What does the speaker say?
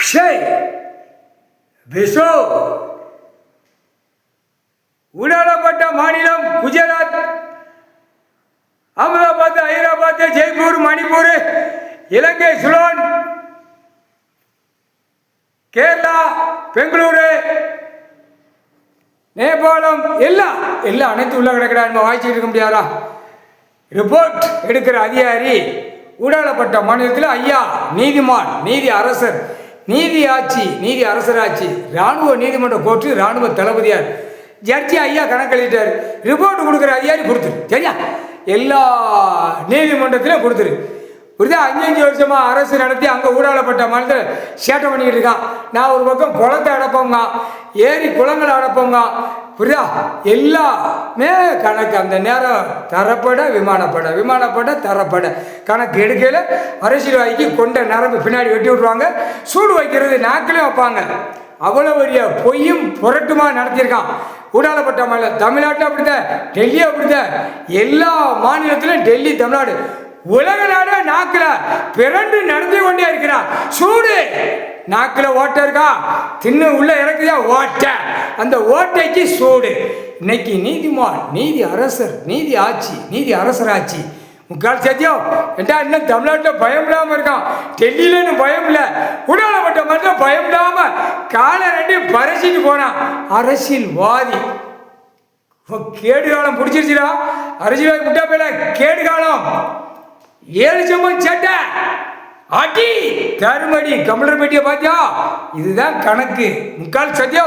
ஷேய் விசோ ஊடாடப்பட்ட மாநிலம் குஜராத், அகமதாபாத், ஹைதராபாத், ஜெய்ப்பூர், மணிப்பூர், இலங்கை, சுலோன், கேரளா, பெங்களூரு, நேபாளம் எல்லாம் அனைத்து உள்ள கிடக்கிறார். நம்ம வாய்ச்சிட்டு இருக்க முடியாதா? ரிப்போர்ட் எடுக்கிற அதிகாரி ஊடாடப்பட்ட மாநிலத்தில் ஐயா நீதிமான், நீதி அரசர், நீதி ஆட்சி, நீதி அரசராட்சி, இராணுவ நீதிமன்ற கோர்ட்டு, இராணுவ தளபதியார், ஜட்ஜி ஐயா கணக்கெழுதிட்டார். ரிப்போர்ட் கொடுக்குற அதிகாரி கொடுத்துரு, சரியா? எல்லா நீதிமன்றத்திலும் கொடுத்துரு. புரியுதா? 5 வருஷமா அரசு நடத்தி அங்கே ஊடாடப்பட்ட மாநிலத்தில் சேட்டை பண்ணிக்கிட்டு இருக்கான். நான் ஒரு பக்கம் குளத்தை அடப்போங்க, ஏரி குளங்களை அடப்போங்க. புரியுதா? எல்லாமே கணக்கு அந்த நேரம் தரப்பட விமானப்பட தரப்பட கணக்கு எடுக்கையில் அரசியல்வாதிக்கு கொண்ட நரம்பு பின்னாடி வெட்டி விட்ருவாங்க. சூடு வைக்கிறது நாக்கிலையும் வைப்பாங்க. அவ்வளோ பெரிய பொய்யும் புரட்டுமா நடத்தியிருக்கான் ஊடாடப்பட்ட மாநிலம். தமிழ்நாட்டில் அப்படித்தான், டெல்லி அப்படித்தான், எல்லா மாநிலத்திலும் டெல்லி, தமிழ்நாடு, உலக நாட நாக்கில் பிறண்டு நடந்து கொண்டே இருக்கிறான். சூடு நாக்கில் ஓட்டை இருக்கா, தின்னு உள்ள இறக்குதா ஓட்டை, அந்த ஓட்டைக்கு சூடு. இன்னைக்கு நீதிமான், நீதி அரசர், நீதி ஆட்சி, நீதி அரசராட்சி, முக்கால் சத்தியம் ஏண்டா. இன்னும் தமிழ்நாட்டில் பயம் இல்லாமல் இருக்கான், டெல்லியில் இன்னும் பயம் இல்லை, ஊடாடப்பட்ட மட்டும் பயம் இல்லாமல் காலை 2 பறிச்சிட்டு போனான் அரசியல்வாதி. கேடு காலம் பிடிச்சிருச்சுடா அரசியல்வாதி, முட்டா பேல கேடு காலம். 7 சம்பம் சட்டை அடி தருமடி கமலர் பேட்டியை பார்த்தியா? இதுதான் கணக்கு. முக்கால் சத்தியம்.